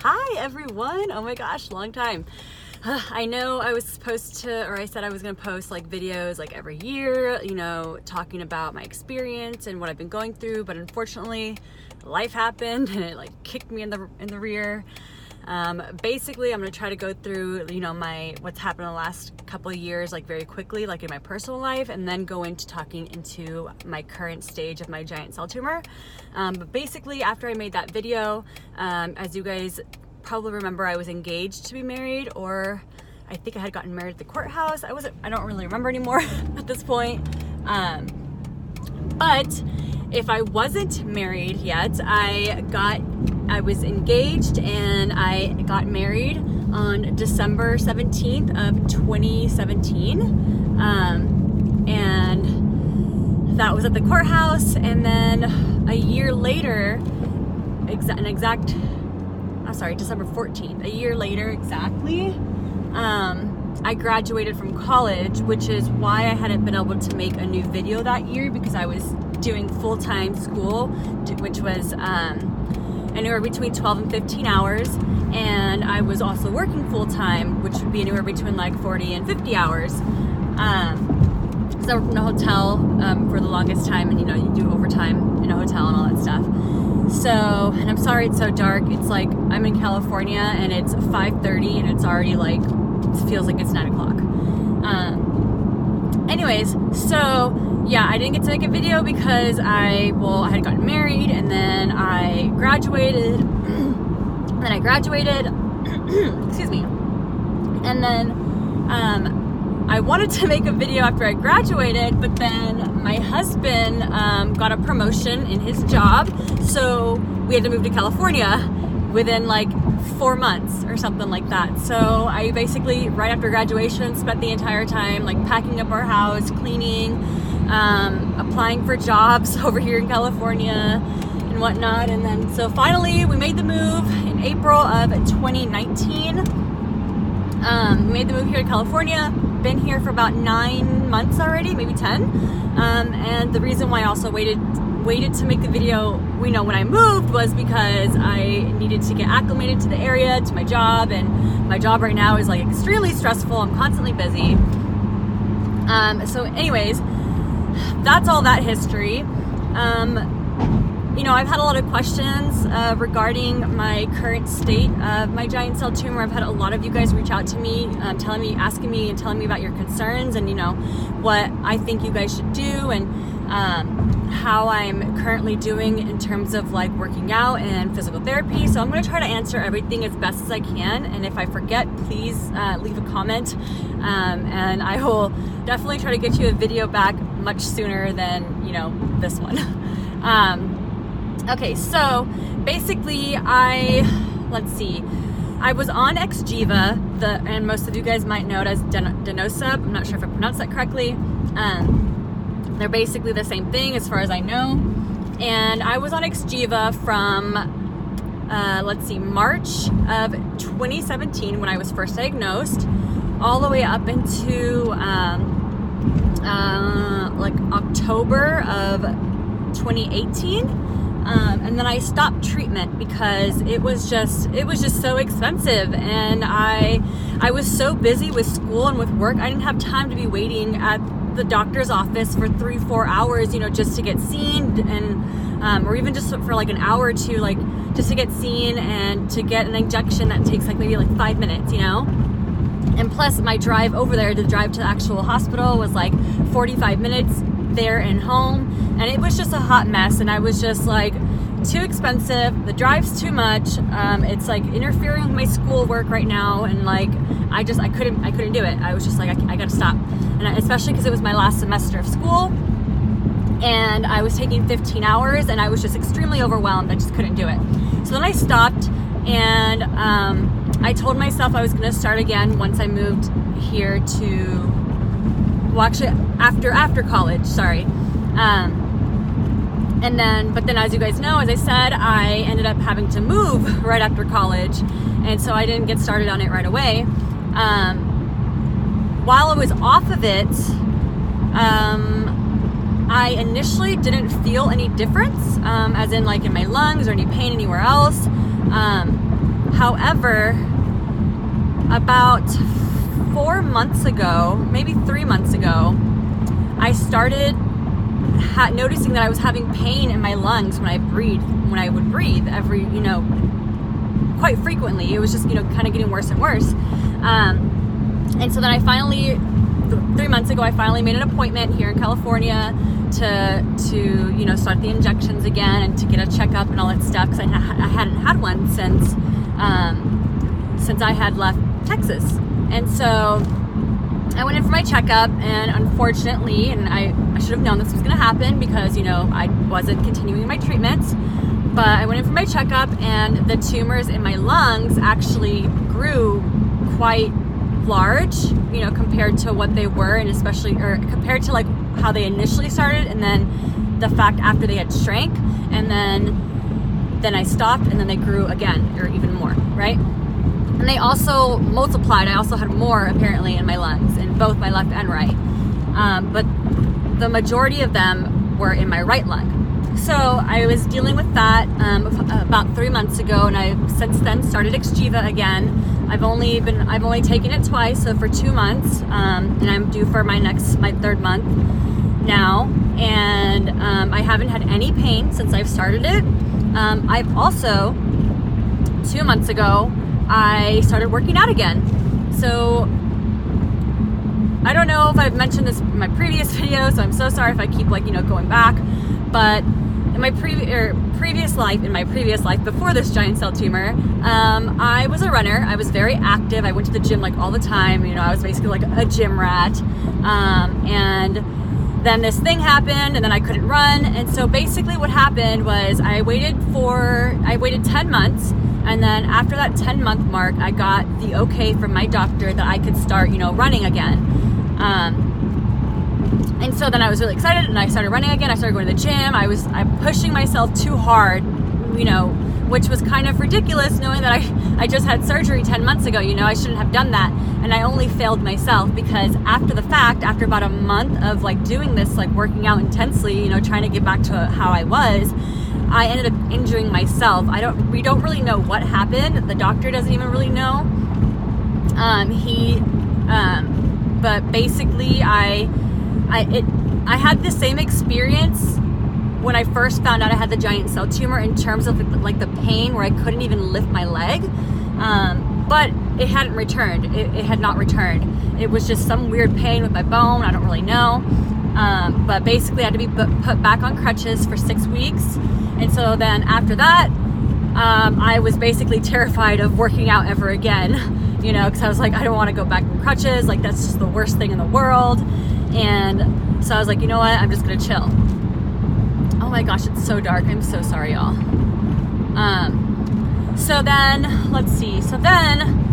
Hi everyone. Oh my gosh, long time. I know I was supposed to, or I said I was going to post like videos like every year, you know, talking about my experience and what I've been going through, but unfortunately life happened and it like kicked me in the rear. Basically, I'm going to try to go through, you know, what's happened in the last couple of years, like very quickly, like in my personal life, and then go into talking into my current stage of my giant cell tumor. But basically, after I made that video, as you guys probably remember, I was engaged to be married, or I think I had gotten married at the courthouse. I don't really remember anymore at this point. But if I wasn't married yet, I was engaged and I got married on December 17th of 2017. And that was at the courthouse. And then a year later, December 14th, a year later exactly, I graduated from college, which is why I hadn't been able to make a new video that year, because I was doing full-time school, which was anywhere between 12 and 15 hours, and I was also working full-time, which would be anywhere between like 40 and 50 hours. So I worked in a hotel for the longest time, and you know, you do overtime in a hotel and all that stuff. So, and I'm sorry it's so dark. It's like I'm in California and it's 5:30 and it's already like, it feels like it's 9 o'clock. Anyways, so yeah, I didn't get to make a video because I had gotten married, and then I graduated, excuse me, and then I wanted to make a video after I graduated, but then my husband got a promotion in his job, so we had to move to California within like 4 months or something like that. So I basically, right after graduation, spent the entire time like packing up our house, cleaning, applying for jobs over here in California and whatnot. And then so finally we made the move in April of 2019. We made the move here to California. Been here for about 9 months already, maybe 10. And the reason why I also waited to make the video, when I moved, was because I needed to get acclimated to the area, to my job, and my job right now is like extremely stressful. I'm constantly busy. So anyways, that's all that history. I've had a lot of questions regarding my current state of my giant cell tumor. I've had a lot of you guys reach out to me, asking me and telling me about your concerns, and what I think you guys should do, and how I'm currently doing in terms of like working out and physical therapy. So I'm going to try to answer everything as best as I can, and if I forget, please leave a comment, and I will definitely try to get you a video back much sooner than this one. Okay, so basically I was on Xgeva, and most of you guys might know it as Denosub. I'm not sure if I pronounced that correctly. They're basically the same thing as far as I know. And I was on Xgeva from, March of 2017 when I was first diagnosed, all the way up into October of 2018. And then I stopped treatment because it was just so expensive, and I was so busy with school and with work. I didn't have time to be waiting at the doctor's office for 3-4 hours, just to get seen, and or even just for like an hour or two, like just to get seen and to get an injection that takes like maybe like 5 minutes, And plus my drive over there, to drive to the actual hospital, was like 45 minutes there and home, and it was just a hot mess, and I was just like, too expensive, the drive's too much, it's like interfering with my schoolwork right now, and like I couldn't do it. I was just like, I gotta stop, and especially because it was my last semester of school, and I was taking 15 hours, and I was just extremely overwhelmed. I just couldn't do it. So then I stopped, and I told myself I was gonna start again once I moved here to, after college, sorry. But then as you guys know, as I said, I ended up having to move right after college, and so I didn't get started on it right away. While I was off of it, I initially didn't feel any difference, as in like in my lungs or any pain anywhere else. However, about 4 months ago, maybe 3 months ago, I started noticing that I was having pain in my lungs when I would breathe every, quite frequently. It was just, kind of getting worse and worse. And so then I finally, 3 months ago, I finally made an appointment here in California to start the injections again and to get a checkup and all that stuff, because I hadn't had one since I had left Texas. And so I went in for my checkup, and unfortunately, and I should have known this was going to happen because, I wasn't continuing my treatments, but I went in for my checkup, and the tumors in my lungs actually grew quite large, compared to what they were, and compared to like how they initially started, and then the fact after they had shrank, and then I stopped, and then they grew again, or even more, right? And they also multiplied. I also had more apparently in my lungs, in both my left and right. But the majority of them were in my right lung. So I was dealing with that about 3 months ago, and I've since then started Xgeva again. I've only taken it twice, so for 2 months, and I'm due for my 3rd month now, and I haven't had any pain since I've started it. I've also, 2 months ago, I started working out again. So I don't know if I've mentioned this in my previous video, so I'm so sorry if I keep going back, but in my previous life before this giant cell tumor, I was a runner. I was very active. I went to the gym all the time. I was basically like a gym rat. And then this thing happened, and then I couldn't run. And so basically what happened was I waited 10 months. And then after that 10-month mark, I got the okay from my doctor that I could start, running again. And so then I was really excited, and I started running again. I started going to the gym. I'm pushing myself too hard, which was kind of ridiculous, knowing that I just had surgery 10 months ago. I shouldn't have done that. And I only failed myself because after the fact, after about a month of doing this, working out intensely, trying to get back to how I was, I ended up injuring myself. We don't really know what happened. The doctor doesn't even really know. But basically I had the same experience when I first found out I had the giant cell tumor, in terms of the pain where I couldn't even lift my leg. But it hadn't returned. It had not returned. It was just some weird pain with my bone. I don't really know. But basically I had to be put back on crutches for 6 weeks. And so then after that, I was basically terrified of working out ever again, because I was like, I don't want to go back on crutches. That's just the worst thing in the world. And so I was like, you know what? I'm just going to chill. Oh my gosh, it's so dark. I'm so sorry, y'all. So then, let's see. So then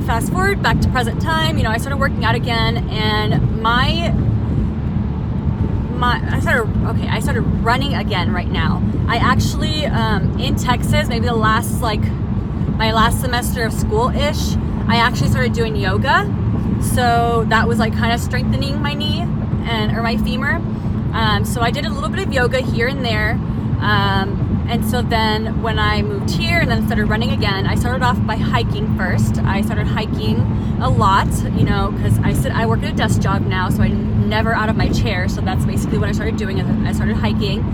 fast forward back to present time, I started working out again, and I started running again right now. I actually, in Texas, maybe my last semester of school-ish, I actually started doing yoga. So that was kind of strengthening my knee or my femur. So I did a little bit of yoga here and there. And so then when I moved here and then started running again, I started off by hiking first. I started hiking a lot, because I work at a desk job now, so I'm never out of my chair. So that's basically what I started doing. I started hiking.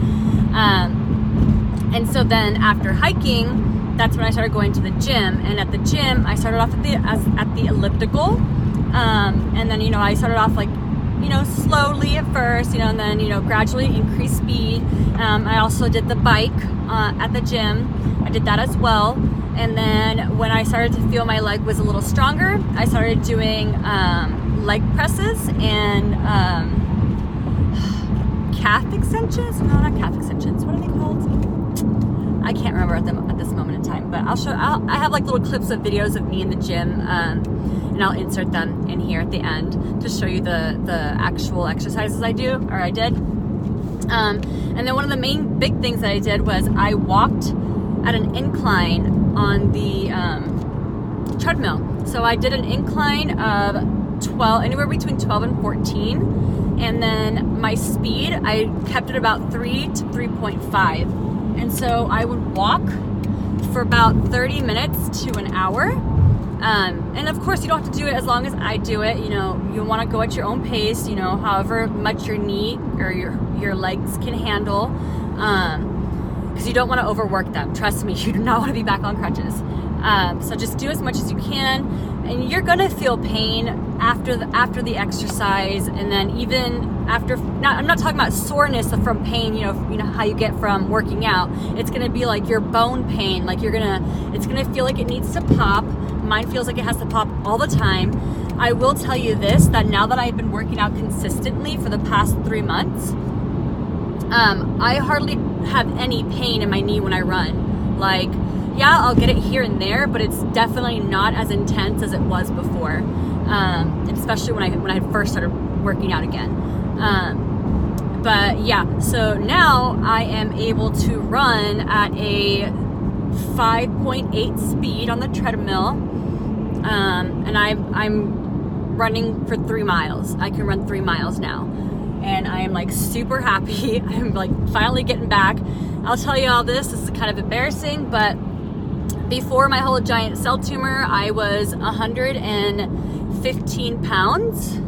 And so then after hiking, that's when I started going to the gym. And at the gym, I started off at the elliptical. And then, I started off slowly at first, and then, gradually increase speed. I also did the bike at the gym. I did that as well. And then when I started to feel my leg was a little stronger, I started doing leg presses and calf extensions. No, not calf extensions. What are they called? I can't remember at this moment in time, but I have little clips of videos of me in the gym, and I'll insert them in here at the end to show you the actual exercises I did. And then one of the main big things that I did was I walked at an incline on the treadmill. So I did an incline of anywhere between 12 and 14. And then my speed, I kept it about 3 to 3.5. And so I would walk for about 30 minutes to an hour. And of course you don't have to do it as long as I do it. You know, you want to go at your own pace, you know, however much your knee or your legs can handle, because you don't want to overwork them. Trust me, you do not want to be back on crutches. So just do as much as you can, and you're gonna feel pain after the exercise, and then even after. I'm not talking about soreness from pain. You know how you get from working out. It's gonna be like your bone pain. Like it's gonna feel like it needs to pop. Mine feels like it has to pop all the time. I will tell you this, that now that I've been working out consistently for the past 3 months, I hardly have any pain in my knee when I run. Like, yeah, I'll get it here and there, but it's definitely not as intense as it was before, especially when I first started working out again. But yeah, so now I am able to run at a 5.8 speed on the treadmill, and I'm running for 3 miles. I can run 3 miles now, and I am like super happy. I'm like finally getting back. I'll tell you all this is kind of embarrassing, but before my whole giant cell tumor, I was 115 pounds,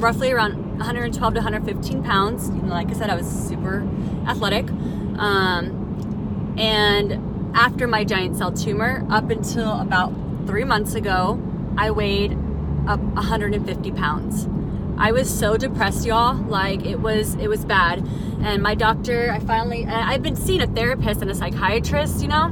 roughly around 112 to 115 pounds. You know, like I said, I was super athletic. And after my giant cell tumor, up until about 3 months ago, I weighed up 150 pounds. I was so depressed, y'all. Like it was bad. And my doctor, I've been seeing a therapist and a psychiatrist, you know,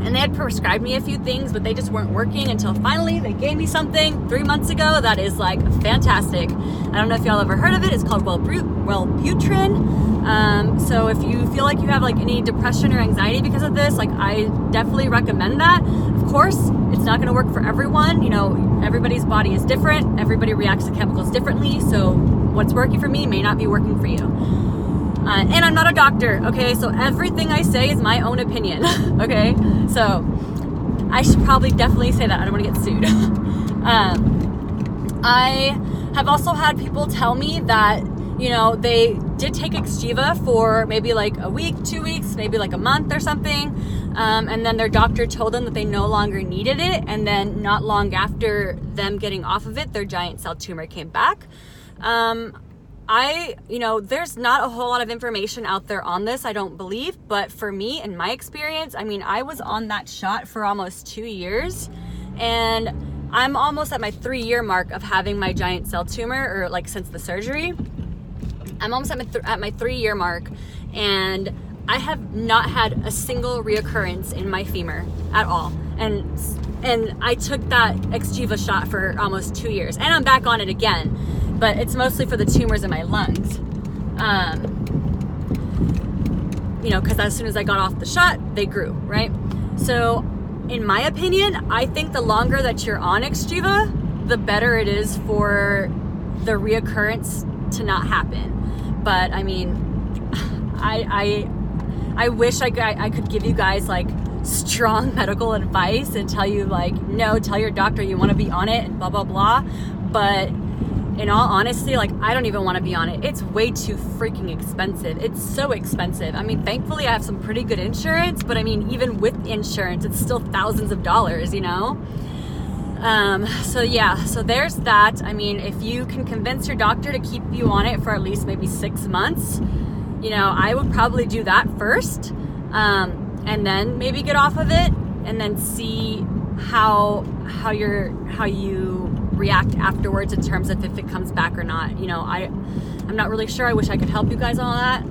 and they had prescribed me a few things, but they just weren't working until finally they gave me something 3 months ago that is like fantastic. I don't know if y'all ever heard of it. It's called Wellbutrin. So if you feel like you have like any depression or anxiety because of this, like I definitely recommend that. Of course, it's not going to work for everyone. You know, everybody's body is different. Everybody reacts to chemicals differently. So what's working for me may not be working for you. And I'm not a doctor, okay? So everything I say is my own opinion, okay? So I should probably definitely say that. I don't want to get sued. I have also had people tell me that, you know, they did take Xgeva for maybe like a week, 2 weeks, maybe like a month or something. And then their doctor told them that they no longer needed it. And then not long after them getting off of it, their giant cell tumor came back. There's not a whole lot of information out there on this, I don't believe, but for me, in my experience, I mean, I was on that shot for almost 2 years, and I'm almost at my 3-year mark of having my giant cell tumor, or like since the surgery. I'm almost at my 3-year mark, and I have not had a single reoccurrence in my femur at all. And I took that Xgeva shot for almost 2 years, and I'm back on it again. But it's mostly for the tumors in my lungs. Because as soon as I got off the shot, they grew, right? So in my opinion, I think the longer that you're on Xgeva, the better it is for the reoccurrence to not happen. But I mean, I wish I could give you guys like strong medical advice and tell you like, no, tell your doctor you want to be on it and blah, blah, blah. But in all honesty, like I don't even want to be on it. It's way too freaking expensive. It's so expensive. I mean, thankfully I have some pretty good insurance, but I mean, even with insurance, it's still thousands of dollars, you know? So there's that. I mean, if you can convince your doctor to keep you on it for at least maybe 6 months, you know, I would probably do that first, and then maybe get off of it, and then see how you react afterwards in terms of if it comes back or not. You know, I'm not really sure. I wish I could help you guys on all that.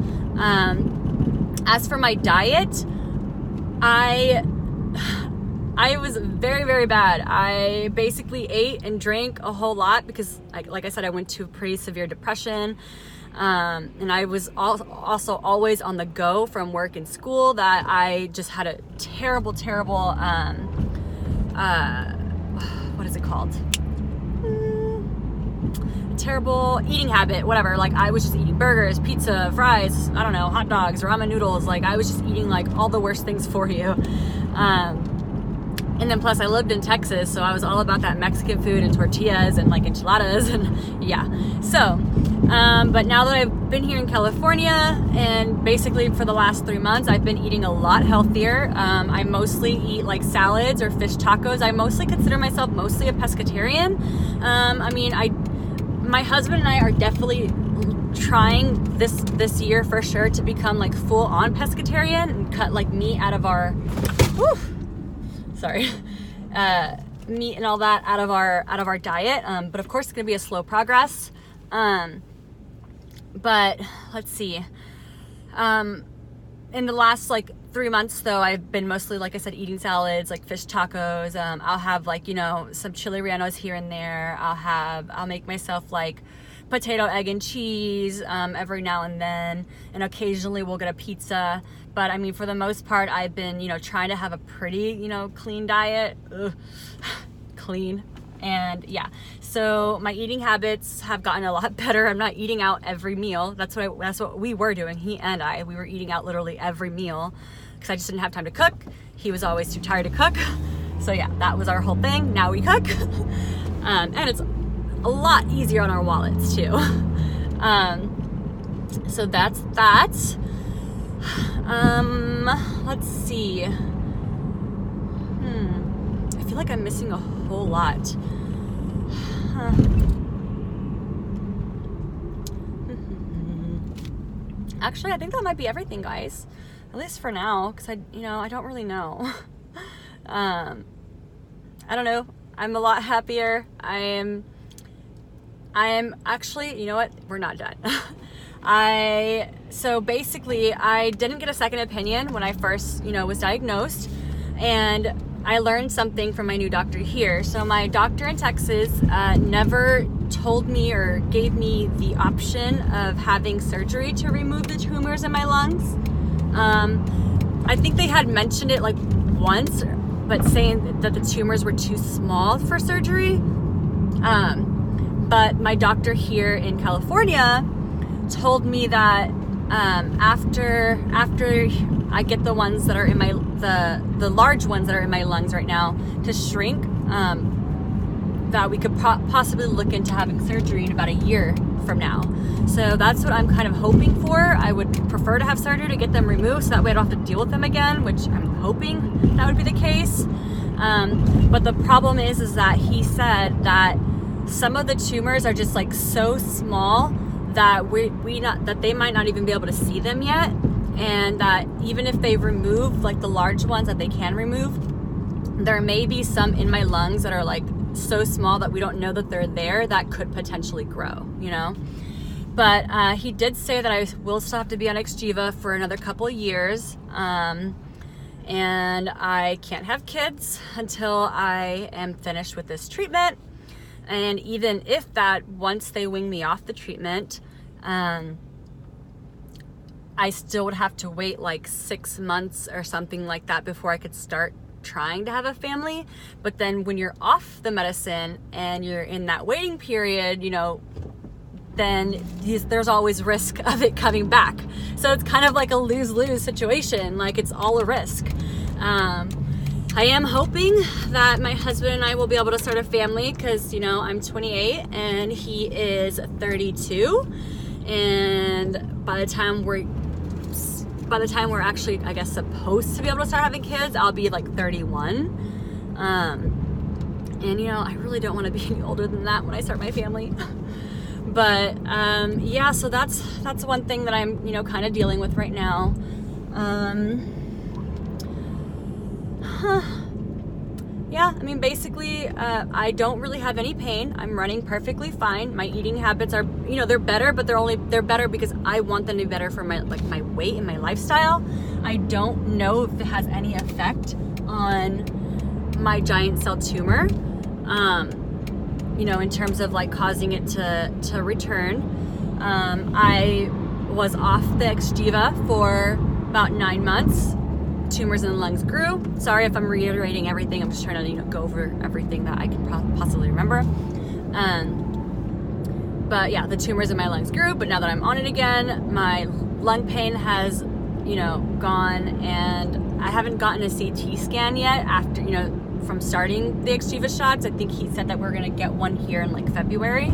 As for my diet, I was very, very bad. I basically ate and drank a whole lot because, like I said, I went to pretty severe depression. And I was also always on the go from work and school, that I just had a terrible, what is it called? Terrible eating habit, whatever. Like I was just eating burgers, pizza, fries, I don't know, hot dogs, ramen noodles. Like I was just eating like all the worst things for you. And then plus I lived in Texas, so I was all about that Mexican food and tortillas and like enchiladas and yeah. So But now that I've been here in California, and basically for the last 3 months, I've been eating a lot healthier. I mostly eat like salads or fish tacos. I mostly consider myself mostly a pescatarian. My husband and I are definitely trying this year for sure to become like full on pescatarian and cut like meat out of our, meat and all that out of our diet. But of course it's gonna be a slow progress. But let's see. In the last like 3 months though, I've been mostly, like I said, eating salads, like fish tacos. I'll have like, some chili rellenos here and there. I'll make myself like potato, egg, and cheese every now and then, and occasionally we'll get a pizza. But I mean, for the most part, I've been, trying to have a pretty, clean diet. Clean. And yeah, so my eating habits have gotten a lot better. I'm not eating out every meal. That's what we were doing. He and I, we were eating out literally every meal because I just didn't have time to cook. He was always too tired to cook. So yeah, that was our whole thing. Now we cook. And it's a lot easier on our wallets too. So that's that. Let's see. I feel like I'm missing a whole lot. Actually, I think that might be everything, guys. At least for now, because I don't really know. I don't know. I'm a lot happier. I am actually, you know what? We're not done. So basically, I didn't get a second opinion when I first, was diagnosed, and I learned something from my new doctor here. So my doctor in Texas never told me or gave me the option of having surgery to remove the tumors in my lungs. I think they had mentioned it like once, but saying that the tumors were too small for surgery. But my doctor here in California told me that after I get the ones that are in my the large ones that are in my lungs right now to shrink, that we could possibly look into having surgery in about a year from now. So that's what I'm kind of hoping for. I would prefer to have surgery to get them removed so that way I don't have to deal with them again, which I'm hoping that would be the case. But the problem is that he said that some of the tumors are just like so small that that they might not even be able to see them yet, and that even if they remove like the large ones that they can remove, there may be some in my lungs that are like so small that we don't know that they're there that could potentially grow, But he did say that I will still have to be on Xgeva for another couple of years, and I can't have kids until I am finished with this treatment. And even if that, once they wing me off the treatment, I still would have to wait like 6 months or something like that before I could start trying to have a family. But then when you're off the medicine and you're in that waiting period, then there's always risk of it coming back. So it's kind of like a lose-lose situation. Like, it's all a risk. I am hoping that my husband and I will be able to start a family because, I'm 28 and he is 32. And by the time we're actually, I guess, supposed to be able to start having kids, I'll be like 31. And I really don't want to be any older than that when I start my family. But yeah, so that's one thing that I'm, kind of dealing with right now. Yeah, I mean, basically, I don't really have any pain. I'm running perfectly fine. My eating habits are, they're better, but they're better because I want them to be better for my weight and my lifestyle. I don't know if it has any effect on my giant cell tumor, in terms of like causing it to return. I was off the Xgeva for about 9 months. Tumors in the lungs grew. Sorry if I'm reiterating everything. I'm just trying to, go over everything that I can possibly remember. But yeah, the tumors in my lungs grew. But now that I'm on it again, my lung pain has, gone, and I haven't gotten a CT scan yet after, from starting the Xgeva shots. I think he said that we're gonna get one here in like February.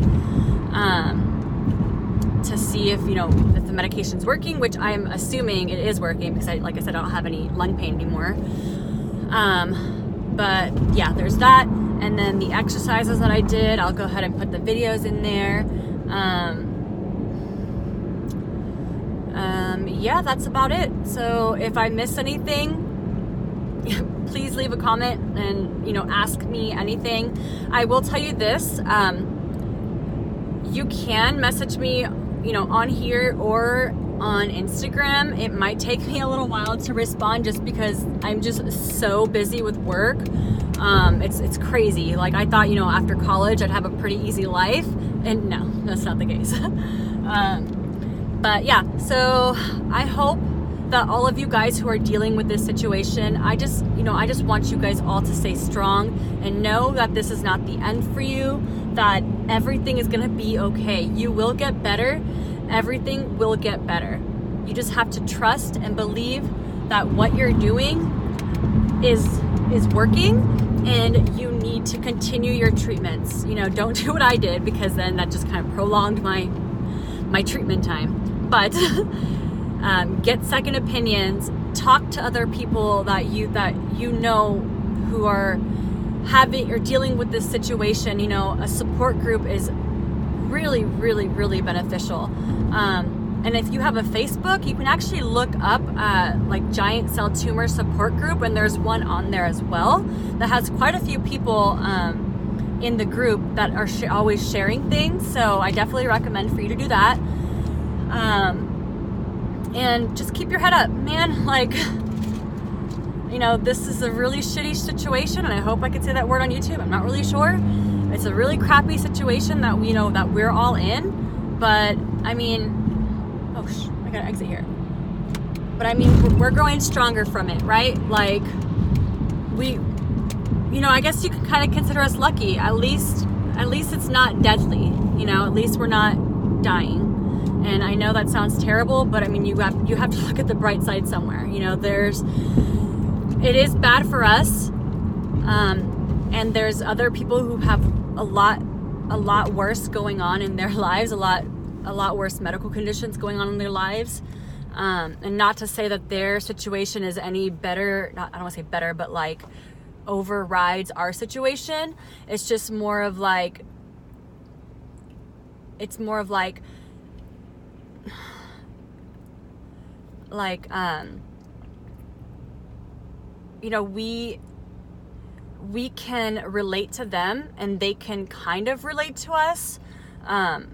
to see if, if the medication's working, which I'm assuming it is working because like I said, I don't have any lung pain anymore. But yeah, there's that. And then the exercises that I did, I'll go ahead and put the videos in there. Yeah, that's about it. So if I miss anything, please leave a comment and, ask me anything. I will tell you this, you can message me, on here or on Instagram. It might take me a little while to respond just because I'm just so busy with work. It's crazy. Like I thought, after college I'd have a pretty easy life, and no, that's not the case. But yeah, so I hope that all of you guys who are dealing with this situation, I just want you guys all to stay strong and know that this is not the end for you, that everything is gonna be okay. You will get better. Everything will get better. You just have to trust and believe that what you're doing is working, and you need to continue your treatments. Don't do what I did, because then that just kind of prolonged my treatment time. But get second opinions, talk to other people that you know who are having or dealing with this situation. A support group is really, really, really beneficial. And if you have a Facebook, you can actually look up like Giant Cell Tumor Support Group, and there's one on there as well that has quite a few people in the group that are always sharing things. So I definitely recommend for you to do that. And just keep your head up, man. Like, this is a really shitty situation, and I hope I can say that word on YouTube. I'm not really sure. It's a really crappy situation that that we're all in. But I mean, I gotta exit here. But I mean, we're growing stronger from it, right? Like I guess you can kind of consider us lucky. At least it's not deadly. At least we're not dying. And I know that sounds terrible, but I mean, you have to look at the bright side somewhere. It is bad for us, and there's other people who have a lot worse going on in their lives, a lot worse medical conditions going on in their lives, and not to say that their situation is any better. I don't want to say better, but like overrides our situation. It's just more of like. We can relate to them, and they can kind of relate to us. And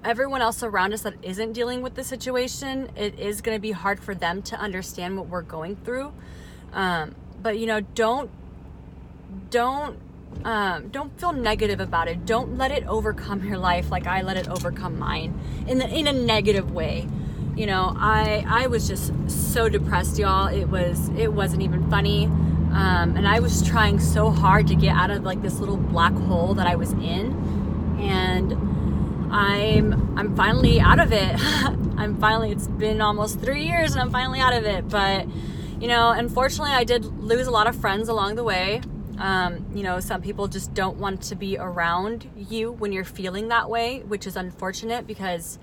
everyone else around us that isn't dealing with the situation, it is going to be hard for them to understand what we're going through. But don't feel negative about it. Don't let it overcome your life like I let it overcome mine in a negative way. I was just so depressed, y'all. It wasn't even funny. And I was trying so hard to get out of like this little black hole that I was in. And I'm finally out of it. It's been almost 3 years and I'm finally out of it. But, unfortunately I did lose a lot of friends along the way. Some people just don't want to be around you when you're feeling that way, which is unfortunate because,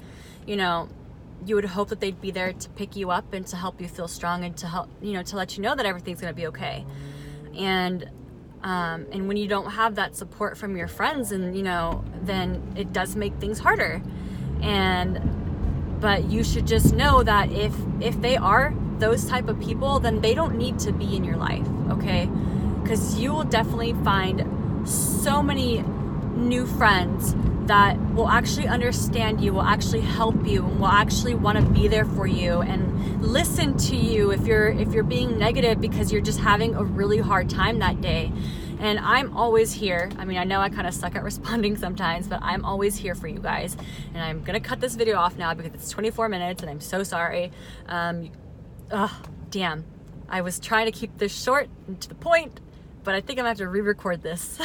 you would hope that they'd be there to pick you up and to help you feel strong and to help, to let you know that everything's going to be okay. And when you don't have that support from your friends, and, then it does make things harder. But you should just know that if they are those type of people, then they don't need to be in your life. Okay. Because you will definitely find so many new friends that will actually understand you, will actually help you, and will actually want to be there for you and listen to you if you're being negative because you're just having a really hard time that day. And I'm always here. I mean, I know I kind of suck at responding sometimes, but I'm always here for you guys. And I'm gonna cut this video off now because it's 24 minutes and I'm so sorry. Damn. I was trying to keep this short and to the point, but I think I'm gonna have to re-record this.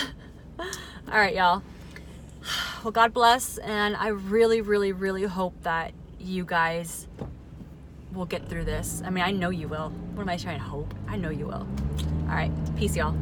All right, y'all. Well, God bless, and I really, really, really hope that you guys will get through this. I mean, I know you will. What am I trying to hope? I know you will. All right, peace, y'all.